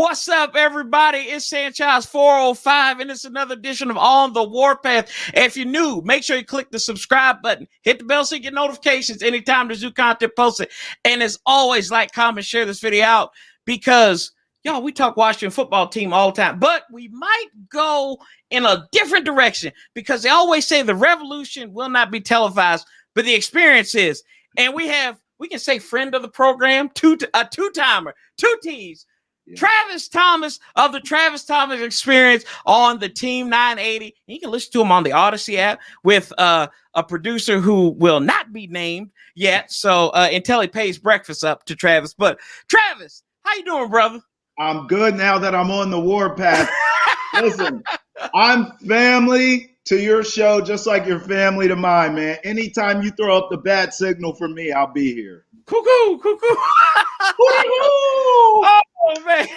What's up, everybody? It's Sanchez 405, and it's another edition of On the Warpath. If you're new, make sure you click the subscribe button. Hit the bell so you get notifications anytime there's new content posted. And as always, like, comment, share this video out because, y'all, we talk Washington football team all the time. But we might go in a different direction because they always say the revolution will not be televised, but the experience is. And we can say friend of the program, two-timer, two T's. Yeah. Travis Thomas of the Travis Thomas Experience on the Team 980. You can listen to him on the Audicy app with a producer who will not be named yet. So until he pays breakfast up to Travis. But Travis, how you doing, brother? I'm good now that I'm on the Warpath. Listen, I'm family to your show just like you're family to mine, man. Anytime you throw up the bat signal for me, I'll be here. Cuckoo. Oh, man.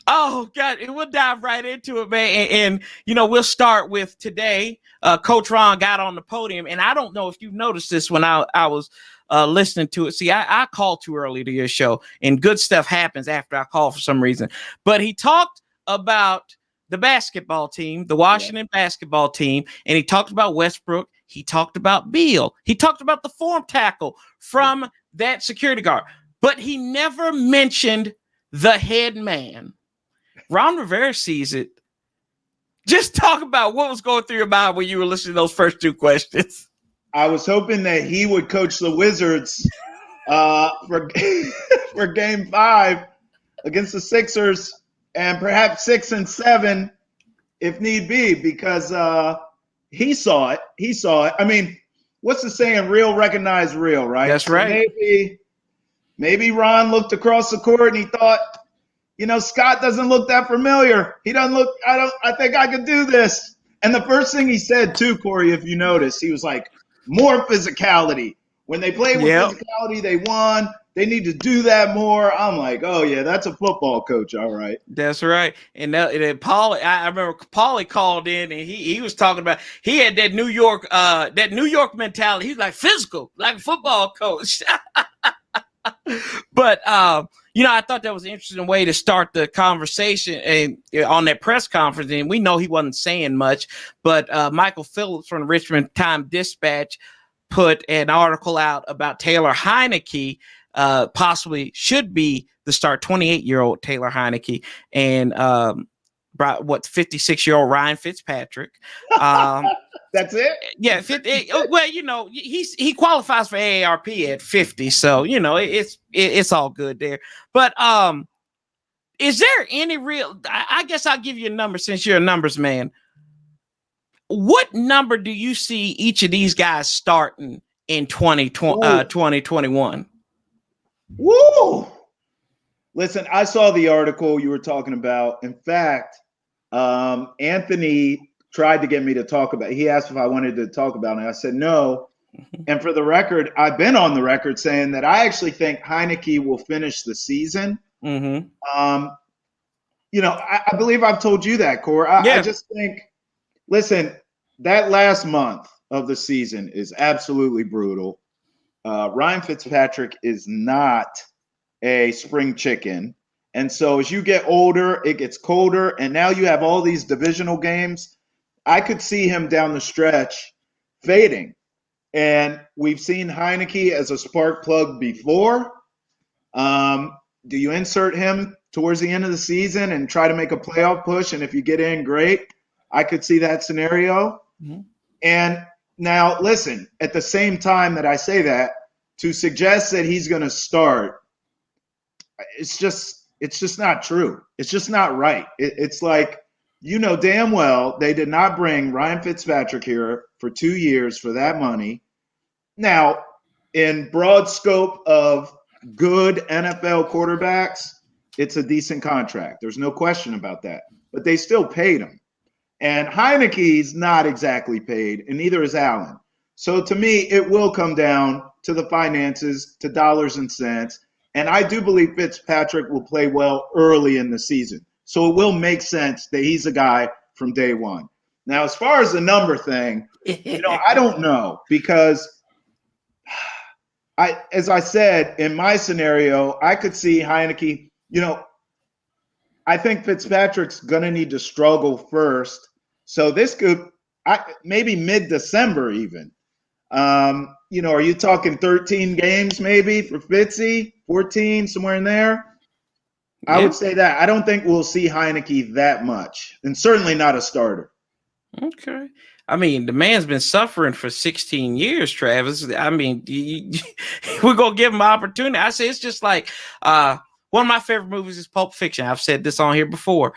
Oh, God. And we'll dive right into it, man. And you know, we'll start with today. Coach Ron got on the podium. And I don't know if you noticed this when I was listening to it. See, I called too early to your show. And good stuff happens after I call for some reason. But he talked about the basketball team, the Washington basketball team. And he talked about Westbrook. He talked about Beal. He talked about the form tackle from that security guard. But he never mentioned the head man. Ron Rivera sees it. Just talk about what was going through your mind when you were listening to those first two questions. I was hoping that he would coach the Wizards for Game 5 against the Sixers and perhaps 6 and 7 if need be, because he saw it. I mean, what's the saying? Real recognize real, right? That's right. So maybe Ron looked across the court and he thought, Scott doesn't look that familiar. He doesn't look, I think I could do this. And the first thing he said too, Corey, if you notice, he was like, more physicality. When they played with physicality, they won. They need to do that more. I'm like, oh yeah, that's a football coach. All right. That's right. And then Paulie, I remember Paulie called in and he was talking about, he had that New York mentality. He's like physical, like a football coach. But, I thought that was an interesting way to start the conversation and on that press conference. And we know he wasn't saying much, but Michael Phillips from the Richmond Times-Dispatch put an article out about Taylor Heineke, possibly should be the start, 28-year-old Taylor Heineke, and 56-year-old Ryan Fitzpatrick. That's it? Yeah. Well, he qualifies for AARP at 50. So, it's all good there. But is there any real, I guess I'll give you a number since you're a numbers man. What number do you see each of these guys starting in 2021? Woo! Listen, I saw the article you were talking about. In fact, Anthony tried to get me to talk about it. He asked if I wanted to talk about it. I said no. And for the record, I've been on the record saying that I actually think Heineke will finish the season. Mm-hmm. I believe I've told you that, Cor. I just think, listen, that last month of the season is absolutely brutal. Ryan Fitzpatrick is not a spring chicken. And so as you get older, it gets colder. And now you have all these divisional games. I could see him down the stretch fading. And we've seen Heineke as a spark plug before. Do you insert him towards the end of the season and try to make a playoff push? And if you get in, great. I could see that scenario. Mm-hmm. And now, listen, at the same time that I say that, to suggest that he's going to start, it's just not true. It's just not right. It's like, damn well they did not bring Ryan Fitzpatrick here for 2 years for that money. Now, in broad scope of good NFL quarterbacks, it's a decent contract. There's no question about that. But they still paid him. And Heineke's not exactly paid, and neither is Allen. So to me, it will come down to the finances, to dollars and cents. And I do believe Fitzpatrick will play well early in the season. So it will make sense that he's a guy from day one. Now, as far as the number thing, I don't know, because as I said, in my scenario, I could see Heineke, I think Fitzpatrick's going to need to struggle first. So this could maybe mid-December even. Are you talking 13 games maybe for Fitzy? 14, somewhere in there? Yeah. I would say that. I don't think we'll see Heineke that much, and certainly not a starter. Okay. I mean, the man's been suffering for 16 years, Travis. I mean, we're going to give him an opportunity. I say it's just like one of my favorite movies is Pulp Fiction. I've said this on here before.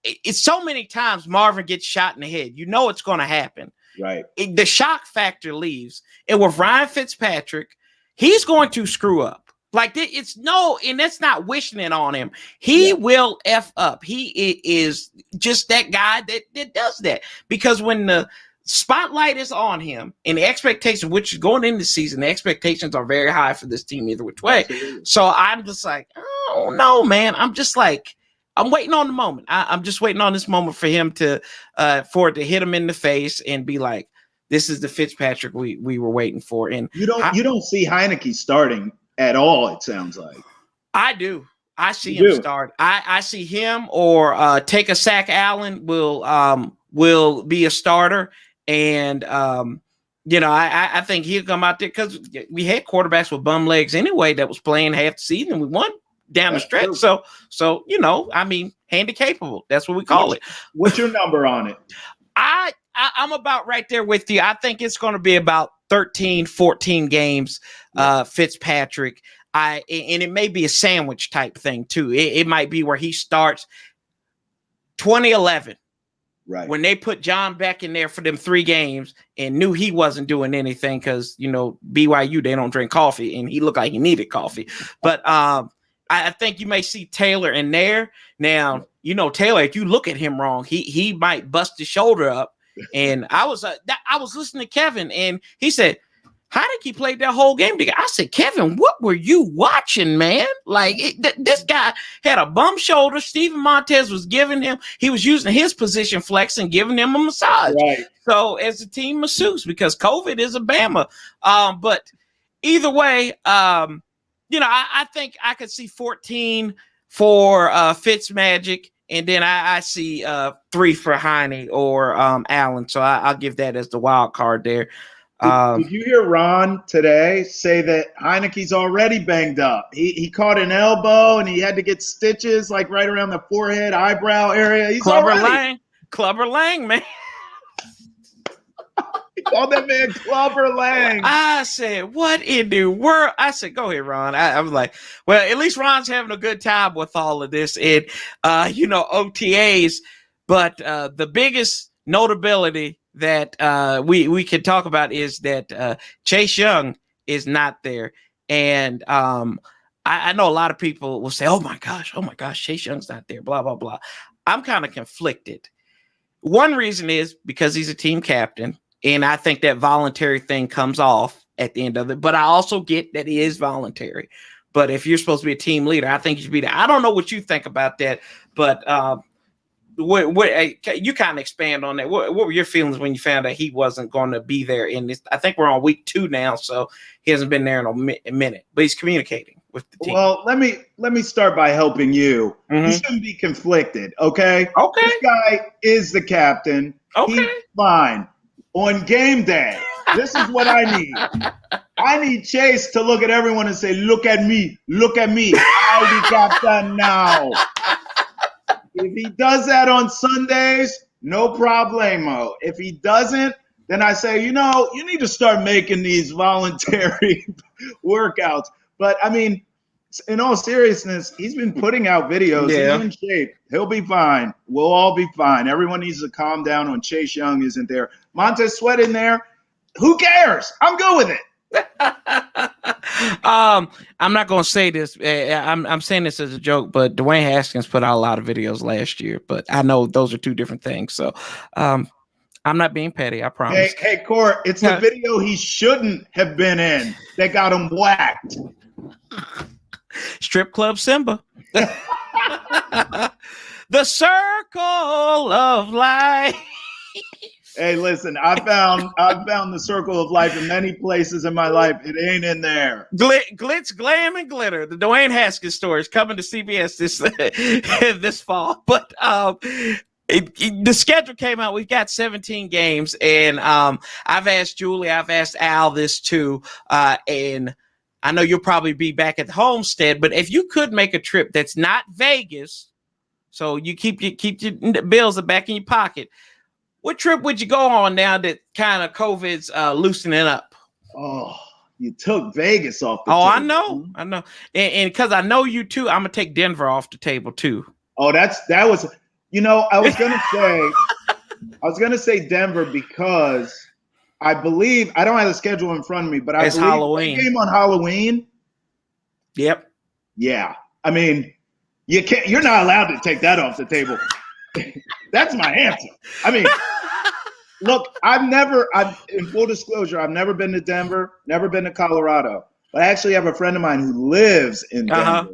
It's so many times Marvin gets shot in the head. You know it's going to happen. Right. The shock factor leaves. And with Ryan Fitzpatrick, he's going to screw up. Like, and that's not wishing it on him. He will F up. He is just that guy that does that. Because when the spotlight is on him and the expectation, which is going into the season, the expectations are very high for this team either which way. Absolutely. So I'm just like, oh, no, man. I'm just like, I'm waiting on the moment. I'm just waiting on this moment for him for it to hit him in the face and be like, this is the Fitzpatrick we were waiting for. And you don't see Heineke starting at all, it sounds like. I do. I see him start. I see him or take a sack. Allen will be a starter, and I think he'll come out there because we had quarterbacks with bum legs anyway that was playing half the season. We won down the stretch, true. So handy capable. That's what we call it. What's your number on it? I'm about right there with you. I think it's going to be about 13, 14 games. Fitzpatrick. And it may be a sandwich type thing too. It might be where he starts 2011. Right. When they put John back in there for them 3 games and knew he wasn't doing anything because, BYU, they don't drink coffee and he looked like he needed coffee. But I think you may see Taylor in there. Now, Taylor, if you look at him wrong, he might bust his shoulder up. And I was listening to Kevin and he said, Heineke played that whole game together. I said, Kevin, what were you watching, man? Like, this guy had a bum shoulder. Steven Montez was he was using his position flex and giving him a massage. Right. So, as a team masseuse, because COVID is a Bama. But either way, I think I could see 14 for Fitzmagic. And then I see 3 for Heine or Allen. So I'll give that as the wild card there. Did you hear Ron today say that Heineke's already banged up? He caught an elbow and he had to get stitches like right around the forehead, eyebrow area. He's Clubber Lang, man. He called that man Clubber Lang. I said, what in the world? I said, go ahead, Ron. I was like, well, at least Ron's having a good time with all of this. And, OTAs. But the biggest notability that we can talk about is that Chase Young is not there. And I know a lot of people will say, oh my gosh, Chase Young's not there, blah, blah, blah. I'm kind of conflicted. One reason is because he's a team captain. And I think that voluntary thing comes off at the end of it. But I also get that he is voluntary. But if you're supposed to be a team leader, I think you should be there. I don't know what you think about that, but what you kind of expand on that. What were your feelings when you found out he wasn't going to be there in this? I think we're on week 2 now, so he hasn't been there in a minute, but he's communicating with the team. Well, let me start by helping you. Mm-hmm. You shouldn't be conflicted, okay? Okay. This guy is the captain. Okay. He's fine. On game day, this is what I need. I need Chase to look at everyone and say, look at me. I'm the captain now. If he does that on Sundays, no problemo. If he doesn't, then I say, you need to start making these voluntary workouts. But, I mean, in all seriousness, he's been putting out videos. Yeah. He's in shape. He'll be fine. We'll all be fine. Everyone needs to calm down when Chase Young isn't there. Montez Sweat in there. Who cares? I'm good with it. I'm not going to say this. I'm saying this as a joke, but Dwayne Haskins put out a lot of videos last year, but I know those are 2 different things. So I'm not being petty. I promise. Hey, Court, it's the video he shouldn't have been in that got him whacked. Strip Club Simba. The circle of life. Hey, listen, I found the circle of life in many places in my life. It ain't in there. Glitz, glam, and glitter. The Dwayne Haskins story is coming to CBS this fall. But the schedule came out. We've got 17 games, and I've asked Julie, I've asked Al this too, and I know you'll probably be back at the homestead. But if you could make a trip that's not Vegas, so you keep your bills back in your pocket, what trip would you go on now that kind of COVID's loosening up? Oh, you took Vegas off the table. I know. And because I know you too, I'm going to take Denver off the table too. Oh, that was, I was going to say Denver because I believe, I don't have the schedule in front of me, but I believe Halloween. They came on Halloween. Yep. Yeah. I mean, you're not allowed to take that off the table. That's my answer. I mean, look, in full disclosure, I've never been to Denver, never been to Colorado, but I actually have a friend of mine who lives in Denver,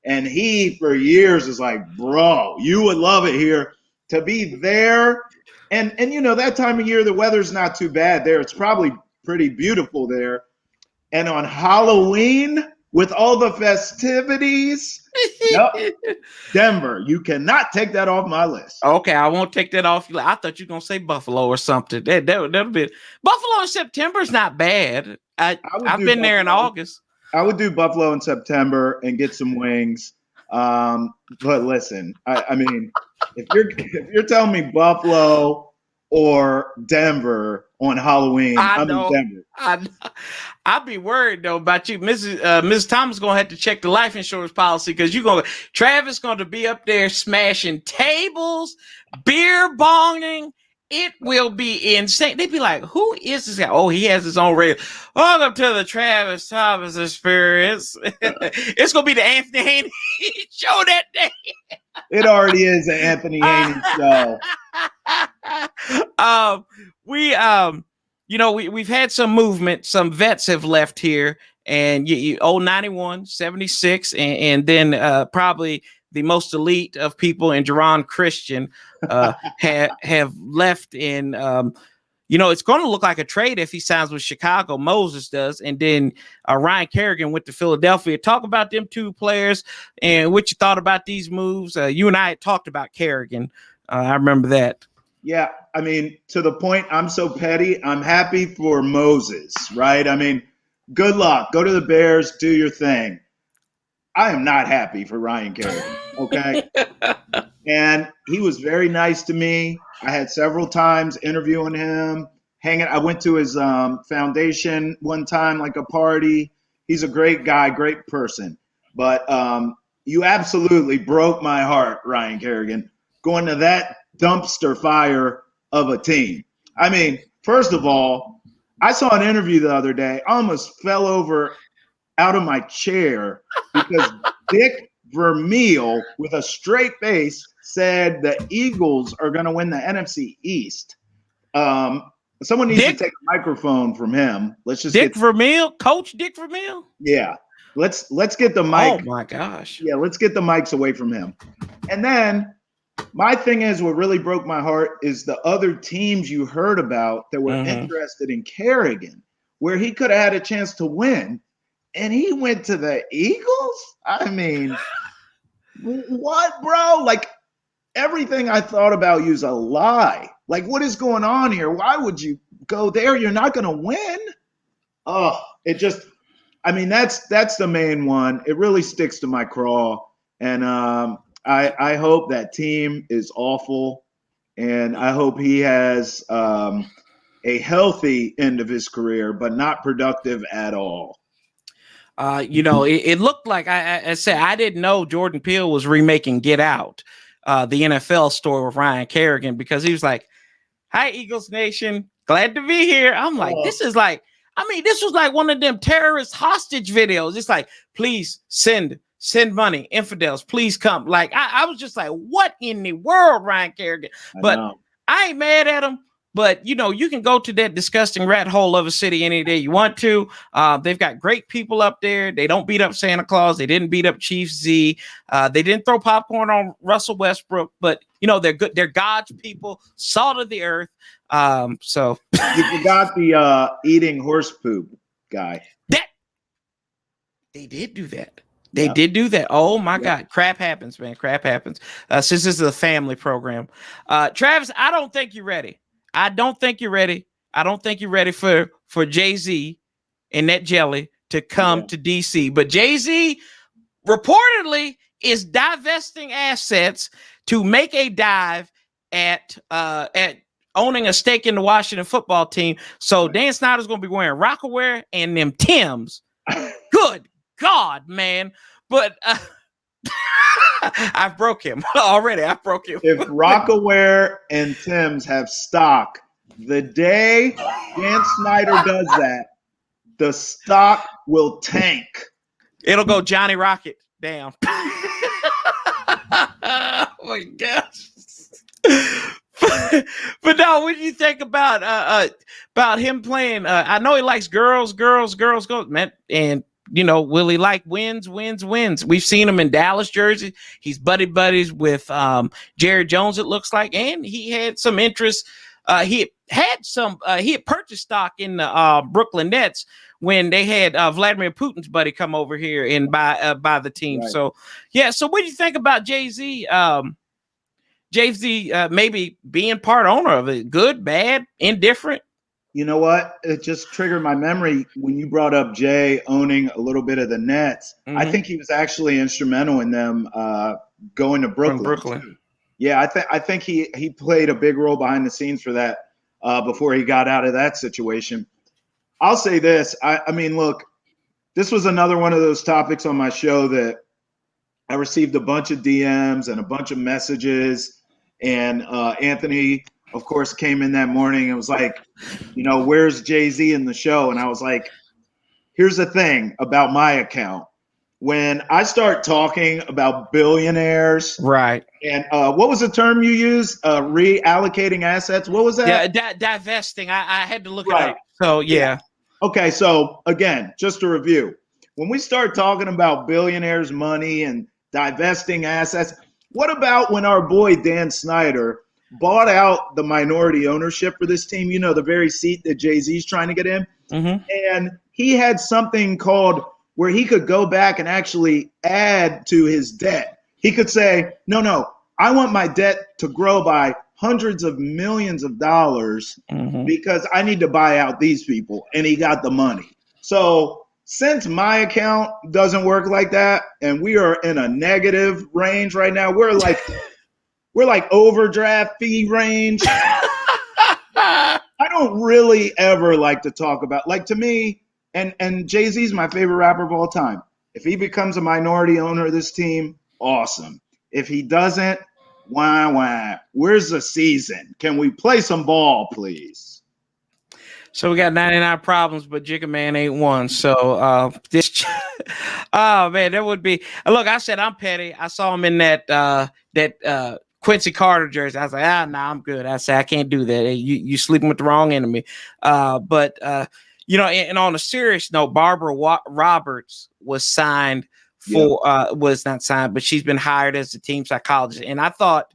and he for years is like, bro, you would love it here. To be there, and that time of year, the weather's not too bad there. It's probably pretty beautiful there. And on Halloween, with all the festivities, nope. Denver, you cannot take that off my list. Okay, I won't take that off. I thought you were gonna say Buffalo or something. That'll be Buffalo in September is not bad. I've been there in August. I would do Buffalo in September and get some wings. But listen, I mean, if you're telling me Buffalo or Denver on Halloween, I'm in Denver. I'd be worried though about you, Mrs. Thomas. Gonna have to check the life insurance policy because Travis going to be up there smashing tables, beer bonging. It will be insane. They'd be like, "Who is this guy?" Oh, he has his own radio. Welcome to the Travis Thomas Experience. It's gonna be the Anthony Haney show that day. It already is an Anthony Haney show. We've had some movement. Some vets have left here, and 91, 76, and then probably the most elite of people in Jerron Christian have left. And it's going to look like a trade if he signs with Chicago. Moses does, and then Ryan Kerrigan went to Philadelphia. Talk about them two players and what you thought about these moves. You and I had talked about Kerrigan. I remember that. Yeah, I mean, to the point, I'm so petty. I'm happy for Moses, right? I mean, good luck. Go to the Bears, do your thing. I am not happy for Ryan Kerrigan, okay? And he was very nice to me. I had several times interviewing him, hanging. I went to his foundation one time, like a party. He's a great guy, great person. But you absolutely broke my heart, Ryan Kerrigan, going to that dumpster fire of a team. I mean, first of all, I saw an interview the other day. I almost fell over out of my chair because Dick Vermeil, with a straight face, said the Eagles are going to win the NFC East. Someone needs to take a microphone from him. Let's just Vermeil, Coach Dick Vermeil. Yeah, let's get the mic. Oh my gosh. Yeah, let's get the mics away from him. And then my thing is, what really broke my heart is the other teams you heard about that were interested in Kerrigan, where he could have had a chance to win, and he went to the Eagles. I mean, what, bro? Like, everything I thought about you is a lie. Like, what is going on here? Why would you go there? You're not going to win. Oh, it just, I mean, that's the main one. It really sticks to my craw. And I hope that team is awful. And I hope he has a healthy end of his career, but not productive at all. It looked like I said, I didn't know Jordan Peele was remaking Get Out, the NFL story with Ryan Kerrigan, because he was like, "Hi, Eagles Nation. Glad to be here." I'm like, this was like one of them terrorist hostage videos. It's like, please send money, infidels, please come. Like, I was just like, what in the world, Ryan Kerrigan? But I ain't mad at him. But, you can go to that disgusting rat hole of a city any day you want to. They've got great people up there. They don't beat up Santa Claus. They didn't beat up Chief Z. They didn't throw popcorn on Russell Westbrook. But, they're good. They're God's people, salt of the earth. So you forgot the eating horse poop guy. That they did do that. They did do that. Oh my God. Crap happens, man. Crap happens. Since this is a family program. Travis, I don't think you're ready. I don't think you're ready for Jay-Z and that jelly to come to DC. But Jay-Z reportedly is divesting assets to make a dive at owning a stake in the Washington football team. So Dan Snyder's going to be wearing Rockaware and them Timbs. Good God, man. But I broke him already. I broke him. If Rockaware and Timbs have stock, the day Dan Snyder does that, the stock will tank. It'll go Johnny Rocket down. Oh my gosh. But no, what do you think about him playing? I know he likes girls, man. And you know, will he like wins? We've seen him in Dallas jersey. He's buddies with Jerry Jones, it looks like, and he had some interest. He had purchased stock in the Brooklyn Nets when they had Vladimir Putin's buddy come over here and buy the team. Right. So yeah. So what do you think about Jay-Z? Jay-Z maybe being part owner of it. Good, bad, indifferent? You know what? It just triggered my memory when you brought up Jay owning a little bit of the Nets. Mm-hmm. I think he was actually instrumental in them going to Brooklyn. From Brooklyn. Too. Yeah, I think he played a big role behind the scenes for that before he got out of that situation. I'll say this. I mean, look, this was another one of those topics on my show that I received a bunch of DMs and a bunch of messages. And Anthony, of course, came in that morning and was like, you know, where's Jay-Z in the show? And I was like, here's the thing about my account. When I start talking about billionaires, right? And what was the term you used? Reallocating assets. What was that? Yeah, divesting. I had to look it up. So yeah. Okay, so again, just to review, when we start talking about billionaires' money and divesting assets, what about when our boy Dan Snyder bought out the minority ownership for this team? You know, the very seat that Jay-Z's trying to get in, and he had something called where he could go back and actually add to his debt. He could say, no, I want my debt to grow by hundreds of millions of dollars because I need to buy out these people. And he got the money. So since my account doesn't work like that, and we are in a negative range right now, we're like overdraft fee range. I don't really ever like to talk about, like, to me, and Jay-Z's my favorite rapper of all time. If he becomes a minority owner of this team, awesome. If he doesn't, wah. Where's the season? Can we play some ball, please? So we got 99 problems, but Jigga Man ain't one. So this, oh man, that would be. Look, I said I'm petty. I saw him in that Quincy Carter jersey. I was like, nah, I'm good. I said I can't do that. Hey, you sleeping with the wrong enemy. But you know, and on a serious note, Barbara Roberts was signed for was not signed, but she's been hired as the team psychologist. And I thought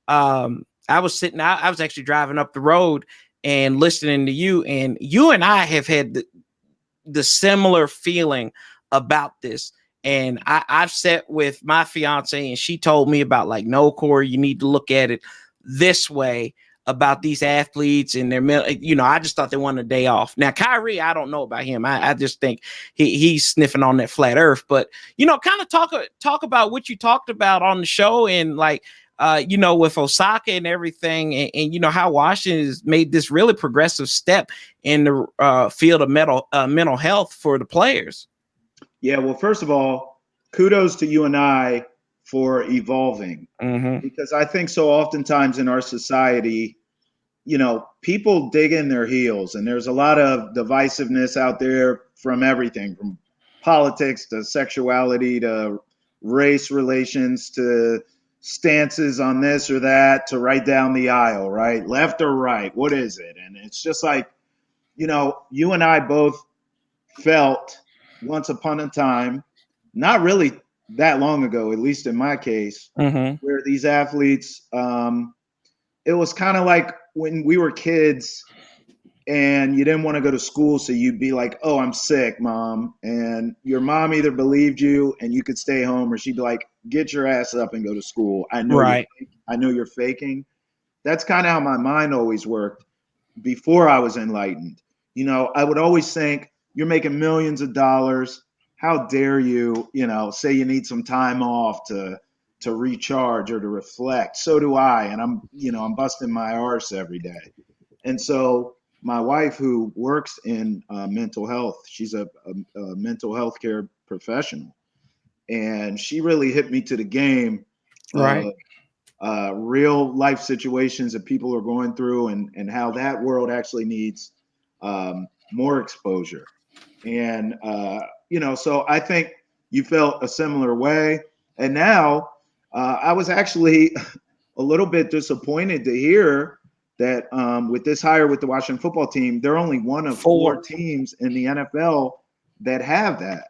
I was actually driving up the road and listening to you, and you and I have had the similar feeling about this. And I've sat with my fiance, and she told me about, like, no, Corey, you need to look at it this way about these athletes and their, you know, I just thought they wanted a day off. Now, Kyrie, I don't know about him. I just think he's sniffing on that flat earth. But, you know, kind of talk about what you talked about on the show, and, like, you know, with Osaka and everything, and you know, how Washington has made this really progressive step in the field of mental health for the players. Yeah, well, first of all, kudos to you and I for evolving, because I think so oftentimes in our society, you know, people dig in their heels, and there's a lot of divisiveness out there from everything from politics to sexuality to race relations to stances on this or that to right down the aisle, right? Left or right, what is it? And it's just like, you know, you and I both felt once upon a time, not really that long ago, at least in my case, where these athletes, it was kind of like when we were kids and you didn't want to go to school, so you'd be like, "Oh, I'm sick, Mom," and your mom either believed you and you could stay home, or she'd be like, "Get your ass up and go to school. I know you're faking." That's kind of how my mind always worked before I was enlightened. I would always think, "You're making millions of dollars. How dare you, say you need some time off to recharge or to reflect? So do I, and I'm busting my arse every day." And so my wife, who works in mental health, she's a mental health care professional, and she really hit me to the game. Right. Real life situations that people are going through, and how that world actually needs more exposure. And so I think you felt a similar way. And now I was actually a little bit disappointed to hear that with this hire with the Washington football team, they're only one of four teams in the NFL that have that.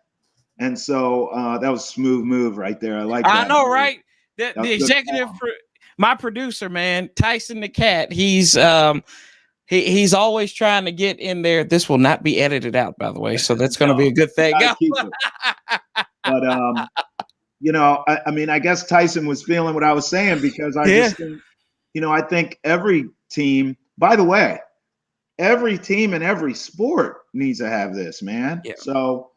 And so that was a smooth move right there. I like that. I know, right? The executive, my producer, man, Tyson the Cat, he's always trying to get in there. This will not be edited out, by the way, so that's going to be a good thing. But I mean, I guess Tyson was feeling what I was saying, because I just think, I think every team, by the way, every team in every sport needs to have this, man. Yeah. So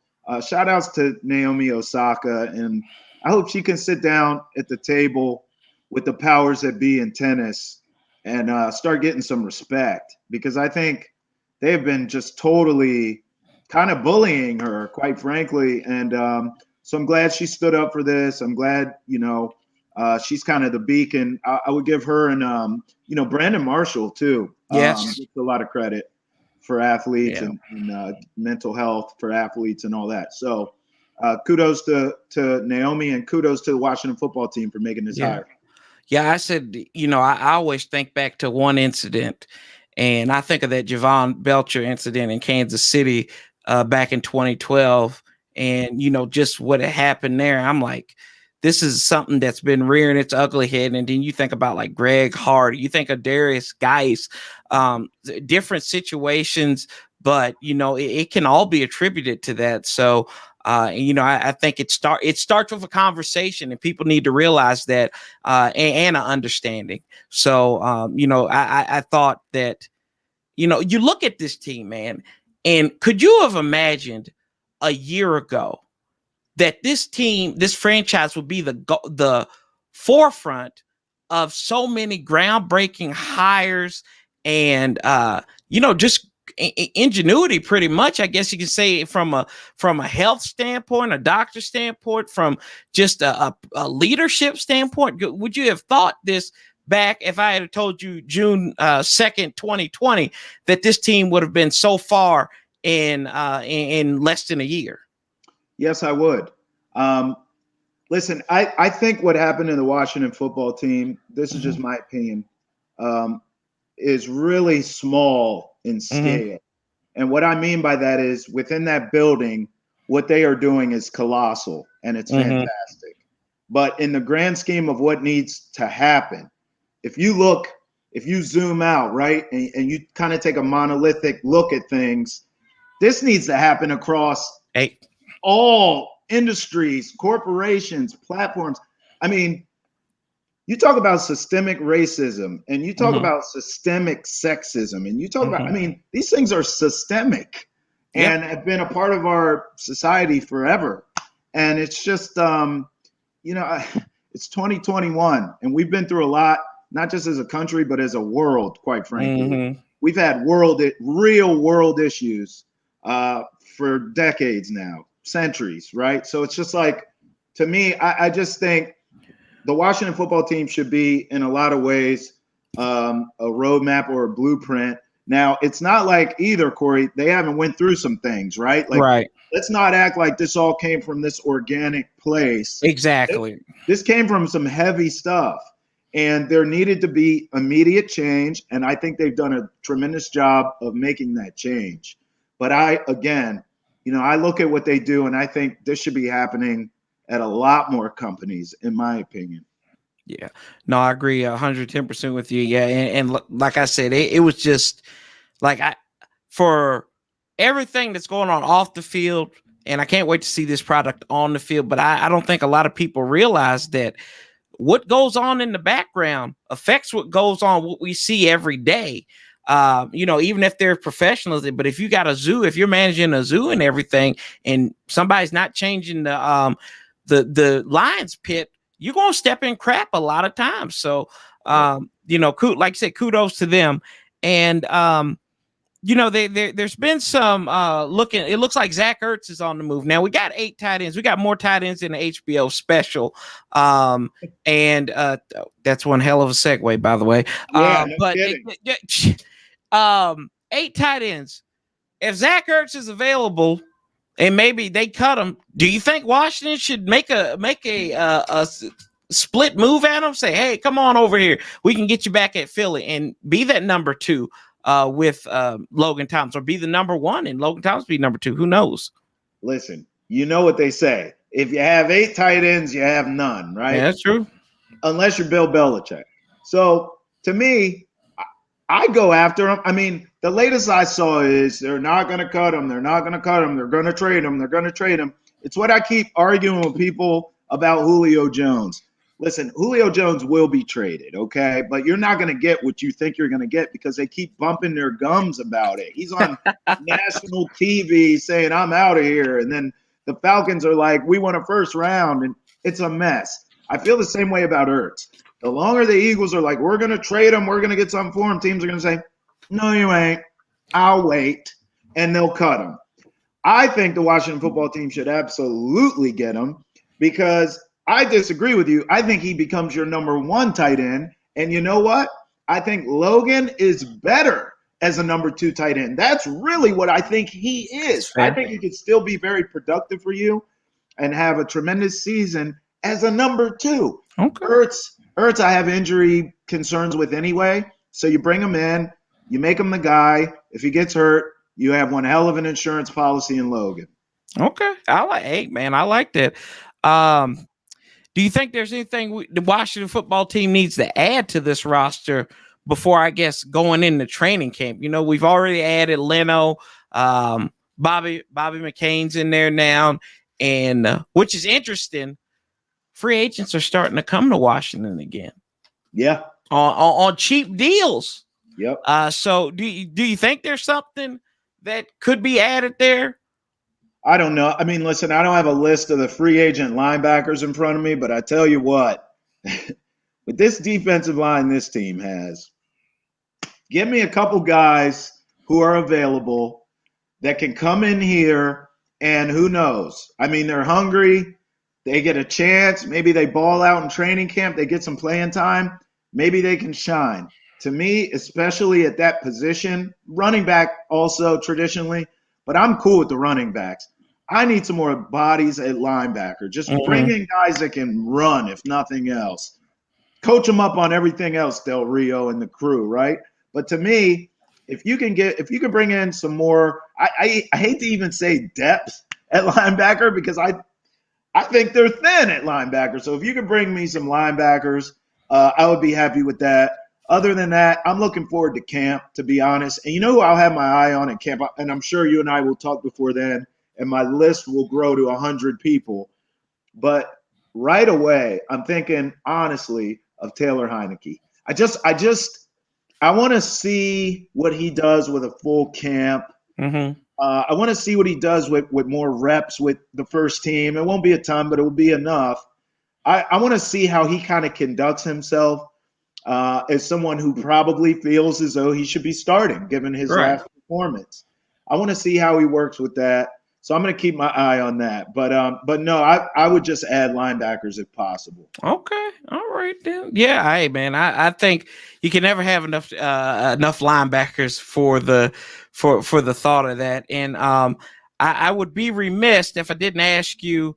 shout outs to Naomi Osaka, and I hope she can sit down at the table with the powers that be in tennis and start getting some respect, because I think they've been just totally kind of bullying her, quite frankly. And so I'm glad she stood up for this. I'm glad, she's kind of the beacon. I would give her and, Brandon Marshall too. Yes. A lot of credit for athletes and mental health for athletes and all that. So kudos to Naomi, and kudos to the Washington football team for making this hire. Yeah, I said, I always think back to one incident, and I think of that Javon Belcher incident in Kansas City back in 2012. And, just what had happened there. I'm like, this is something that's been rearing its ugly head. And then you think about like Greg Hart, you think of Darius Geis, different situations, but, it can all be attributed to that. So, I think it starts with a conversation, and people need to realize that and an understanding. So, I thought that, you look at this team, man, and could you have imagined a year ago that this franchise would be the forefront of so many groundbreaking hires and, just ingenuity, pretty much, I guess you can say, from a health standpoint, a doctor standpoint, from just a leadership standpoint? Would you have thought this back if I had told you June 2nd, 2020, that this team would have been so far in less than a year? Yes, I would. Listen, I think what happened in the Washington football team, this is just my opinion, is really small in scale. And what I mean by that is, within that building, what they are doing is colossal, and it's fantastic. But in the grand scheme of what needs to happen, if you zoom out, right, and you kind of take a monolithic look at things, this needs to happen across all industries, corporations, platforms. I mean, you talk about systemic racism, and you talk about systemic sexism, and you talk about, I mean, these things are systemic and have been a part of our society forever. And it's just, it's 2021, and we've been through a lot, not just as a country, but as a world, quite frankly. We've had real world issues for decades now, centuries, right? So it's just like, to me, I just think the Washington football team should be, in a lot of ways, a roadmap or a blueprint. Now, it's not like either, Corey, they haven't went through some things, right? Like, let's not act like this all came from this organic place. Exactly. This came from some heavy stuff, and there needed to be immediate change. And I think they've done a tremendous job of making that change. But I look at what they do, and I think this should be happening at a lot more companies, in my opinion. Yeah, no, I agree 110% with you. Yeah, and like I said, it was just like for everything that's going on off the field, and I can't wait to see this product on the field. But I don't think a lot of people realize that what goes on in the background affects what goes on, what we see every day. Even if they're professionals, but if you got a zoo, if you're managing a zoo and everything, and somebody's not changing the lions pit, you're gonna step in crap a lot of times. So, like I said, kudos to them. And there's been some looking. It looks like Zach Ertz is on the move. Now we got 8 tight ends. We got more tight ends in the HBO special. And that's one hell of a segue, by the way. Yeah, but 8 tight ends. If Zach Ertz is available, and maybe they cut him, do you think Washington should make a split move at him? Say, hey, come on over here. We can get you back at Philly and be that number 2 with Logan Thomas, or be the number 1 and Logan Thomas be number 2. Who knows? Listen, you know what they say. If you have 8 tight ends, you have none, right? Yeah, that's true. Unless you're Bill Belichick. So to me, I go after him. I mean, the latest I saw is they're not going to cut him. They're not going to cut him. They're going to trade him. They're going to trade him. It's what I keep arguing with people about Julio Jones. Listen, Julio Jones will be traded, okay? But you're not going to get what you think you're going to get because they keep bumping their gums about it. He's on national TV saying, I'm out of here. And then the Falcons are like, we want a first round. And it's a mess. I feel the same way about Ertz. The longer the Eagles are like, we're going to trade him, we're going to get something for him, teams are going to say, no, you ain't. I'll wait. And they'll cut him. I think the Washington football team should absolutely get him because I disagree with you. I think he becomes your number 1 tight end. And you know what? I think Logan is better as a number 2 tight end. That's really what I think he is. I think he could still be very productive for you and have a tremendous season as a number 2. Okay. Ertz, I have injury concerns with anyway. So you bring him in, you make him the guy. If he gets hurt, you have one hell of an insurance policy in Logan. Okay. I like that. Do you think there's anything the Washington football team needs to add to this roster before, I guess, going into training camp? We've already added Leno, Bobby McCain's in there now, and which is interesting. Free agents are starting to come to Washington again. Yeah. On cheap deals. Yep. So do you think there's something that could be added there? I don't know. I mean, listen, I don't have a list of the free agent linebackers in front of me, but I tell you what, with this defensive line this team has, give me a couple guys who are available that can come in here, and who knows? I mean, they're hungry. They get a chance. Maybe they ball out in training camp. They get some playing time. Maybe they can shine. To me, especially at that position, running back also traditionally, but I'm cool with the running backs. I need some more bodies at linebacker. Just bring in guys that can run, if nothing else. Coach them up on everything else, Del Rio and the crew, right? But to me, if you can bring in some more, I hate to even say depth at linebacker because I think they're thin at linebacker. So if you could bring me some linebackers, I would be happy with that. Other than that, I'm looking forward to camp, to be honest. And you know who I'll have my eye on at camp? And I'm sure you and I will talk before then, and my list will grow to 100 people. But right away, I'm thinking, honestly, of Taylor Heineke. I want to see what he does with a full camp. Mm-hmm. I want to see what he does with more reps with the first team. It won't be a ton, but it will be enough. I want to see how he kind of conducts himself as someone who probably feels as though he should be starting, given his last performance. I want to see how he works with that. So I'm going to keep my eye on that. But no, I would just add linebackers if possible. Okay. All right then. Yeah. Hey man, I think you can never have enough linebackers for the thought of that. And I would be remiss if I didn't ask you.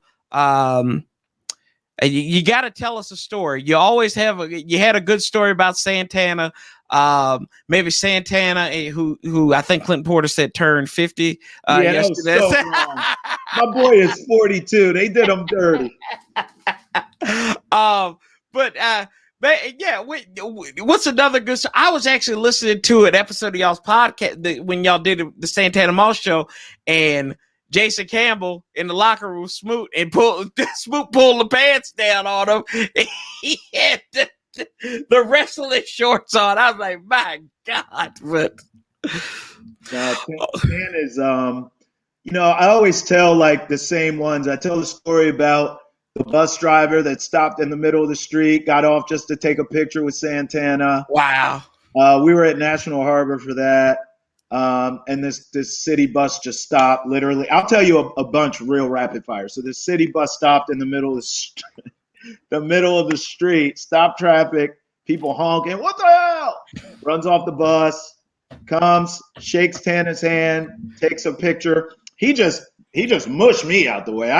You got to tell us a story. You always you had a good story about Santana. Maybe Santana, who I think Clinton Porter said turned 50 yesterday. That was so wrong. My boy is 42. They did him dirty. But But yeah, what's another good? I was actually listening to an episode of y'all's podcast when y'all did the Santana Moss show, and Jason Campbell in the locker room, Smoot pulled the pants down on him. He had the wrestling shorts on. I was like, my God! But Tan is, I always tell like the same ones. I tell the story about the bus driver that stopped in the middle of the street, got off just to take a picture with Santana. Wow. We were at National Harbor for that. And this city bus just stopped literally. I'll tell you a bunch real rapid fire. So this city bus stopped in the middle of the street, stopped traffic, people honking, what the hell? Runs off the bus, comes, shakes Tana's hand, takes a picture. He just mushed me out the way.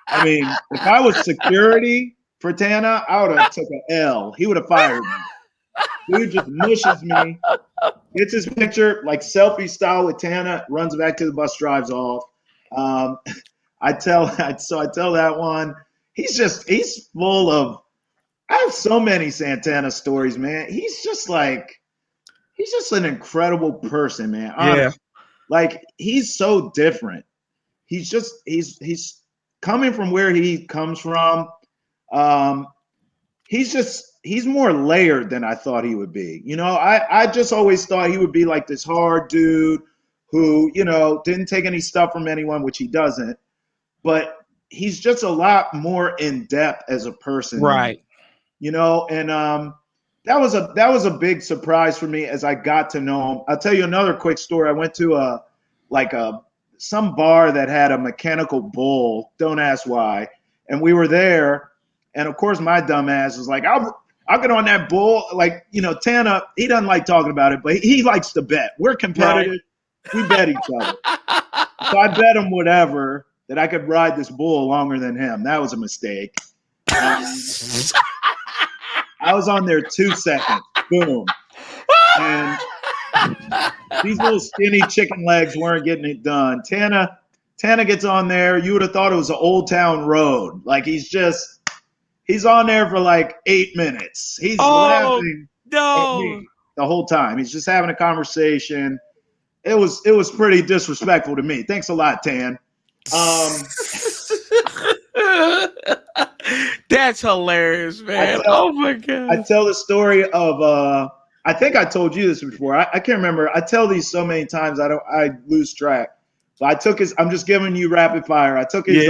I mean, if I was security for Tana, I would have took an L. He would have fired me. Dude just mushes me, gets his picture, like selfie style with Tana, runs back to the bus, drives off. I tell that one. He's full of. I have so many Santana stories, man. He's just an incredible person, man. Honestly. Yeah. Like he's so different. He's coming from where he comes from. He's more layered than I thought he would be. I just always thought he would be like this hard dude who, didn't take any stuff from anyone, which he doesn't. But he's just a lot more in depth as a person. Right. And that was a big surprise for me as I got to know him. I'll tell you another quick story. I went to some bar that had a mechanical bull. Don't ask why. And we were there. And of course, my dumb ass was like, I'll get on that bull. Like, Tana, he doesn't like talking about it, but he likes to bet. We're competitive. Right. We bet each other. So I bet him whatever that I could ride this bull longer than him. That was a mistake. I was on there 2 seconds. Boom. And these little skinny chicken legs weren't getting it done. Tana gets on there. You would have thought it was an Old Town Road. Like he's on there for like 8 minutes. He's laughing at me the whole time. He's just having a conversation. It was pretty disrespectful to me. Thanks a lot, Tan. That's hilarious, man. Oh my God. I tell the story of I think I told you this before. I can't remember. I tell these so many times I lose track. So I'm just giving you rapid fire. I took his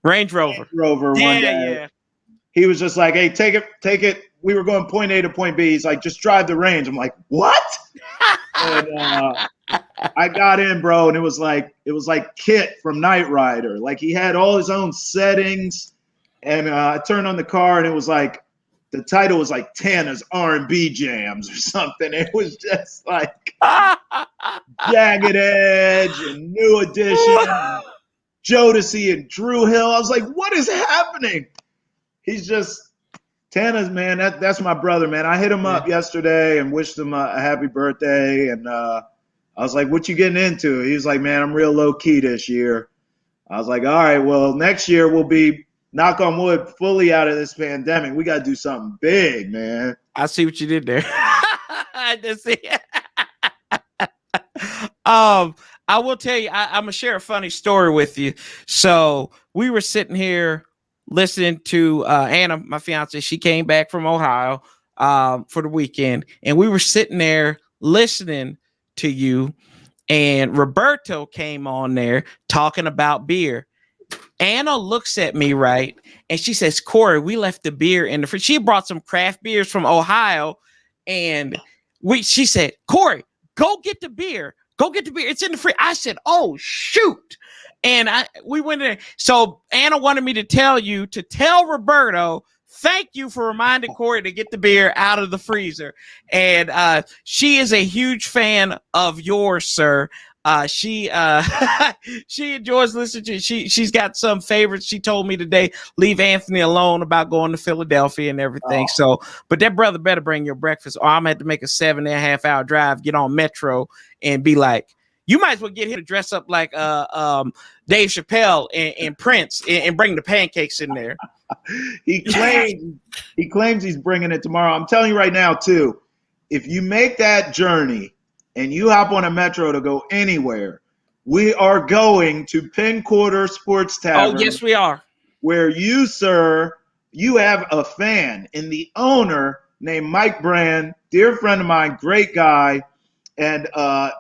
Range Rover one day. Yeah. He was just like, hey, take it. We were going point A to point B. He's like, just drive the range. I'm like, what? And I got in, bro, and it was like Kit from Knight Rider. Like he had all his own settings. And I turned on the car, and it was like the title was like Tana's R&B Jams or something. It was just like Jagged Edge and New Edition, and Jodeci and Drew Hill. I was like, what is happening? He's just Tana's, man. That's my brother, man. I hit him up yesterday and wished him a happy birthday. And I was like, what you getting into? He was like, man, I'm real low key this year. I was like, all right, well, next year we'll be, knock on wood, fully out of this pandemic. We got to do something big, man. I see what you did there. I just see. I will tell you, I'm going to share a funny story with you. So we were sitting here listening to Anna, my fiance. She came back from Ohio for the weekend, and we were sitting there listening to you, and Roberto came on there talking about beer. Anna looks at me, right, and she says, Corey, we left the beer in the fridge. She brought some craft beers from Ohio, and she said, Corey, go get the beer. Go get the beer. It's in the fridge. I said, oh, shoot. And we went in there. So Anna wanted me to tell Roberto, thank you for reminding Corey to get the beer out of the freezer. And she is a huge fan of yours, sir. She enjoys listening to you. She's got some favorites. She told me today, leave Anthony alone about going to Philadelphia and everything. So, but that brother better bring your breakfast, or I'm gonna have to make a 7.5 hour drive, get on Metro, and be like, You might as well get him to dress up like Dave Chappelle and Prince and bring the pancakes in there. He claims he's bringing it tomorrow. I'm telling you right now, too, if you make that journey and you hop on a metro to go anywhere, we are going to Penn Quarter Sports Tavern. Oh, yes, we are. Where you, sir, you have a fan and the owner named Mike Brand, dear friend of mine, great guy, and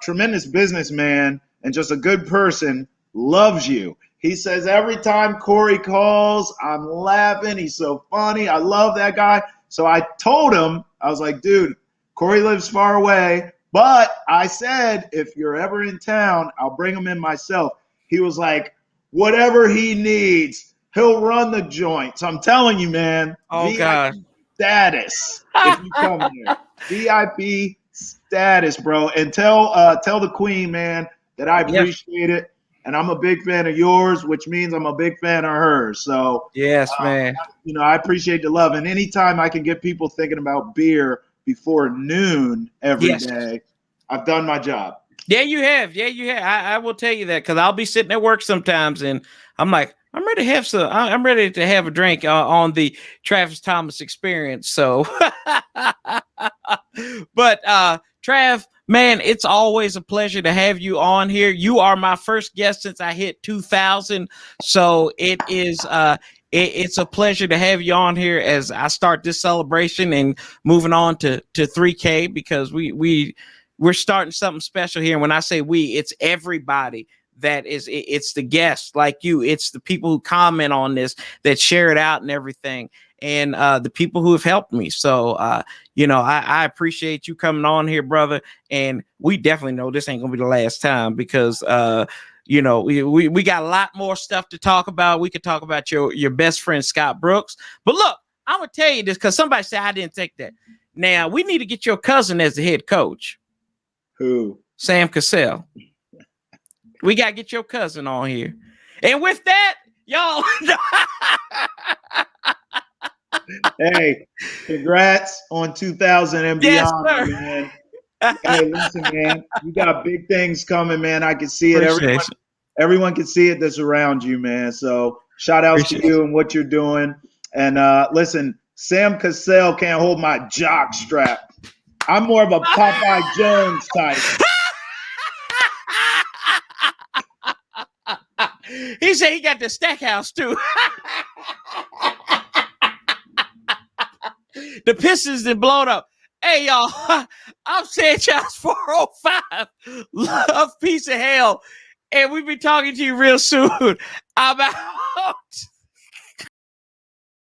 tremendous businessman and just a good person, loves you. He says every time Corey calls, I'm laughing. He's so funny. I love that guy. So I told him, I was like, dude, Corey lives far away. But I said, if you're ever in town, I'll bring him in myself. He was like, whatever he needs, he'll run the joint. So I'm telling you, man. Oh, VIP God. status if you come here. VIP status, bro. And tell the queen, man, that I appreciate it. And I'm a big fan of yours, which means I'm a big fan of hers. So yes, man. I appreciate the love. And anytime I can get people thinking about beer before noon every day, I've done my job. Yeah, you have. Yeah, you have. I will tell you that because I'll be sitting at work sometimes and I'm like, I'm ready to have I'm ready to have a drink on the Travis Thomas experience. So, but Trav, man, it's always a pleasure to have you on here. You are my first guest since I hit 2,000. So it is it's a pleasure to have you on here as I start this celebration and moving on to 3K because we're starting something special here. And when I say we, it's everybody that is, it's the guests like you. It's the people who comment on this, that share it out and everything. And the people who have helped me. So, I appreciate you coming on here, brother. And we definitely know this ain't going to be the last time because, we got a lot more stuff to talk about. We could talk about your best friend, Scott Brooks. But look, I'm going to tell you this because somebody said I didn't think that. Now, we need to get your cousin as the head coach. Who? Sam Cassell. We got to get your cousin on here. And with that, y'all. Hey, congrats on 2,000 and beyond, man. Hey, listen, man, you got big things coming, man. I can see it. Everyone can see it that's around you, man. So shout outs to you and what you're doing. And listen, Sam Cassell can't hold my jock strap. I'm more of a Popeye Jones type. He said he got the Stackhouse too. The Pistons done blown up. Hey, y'all, I'm Sanchez 405. Love, peace, and hell. And we'll be talking to you real soon. I'm out.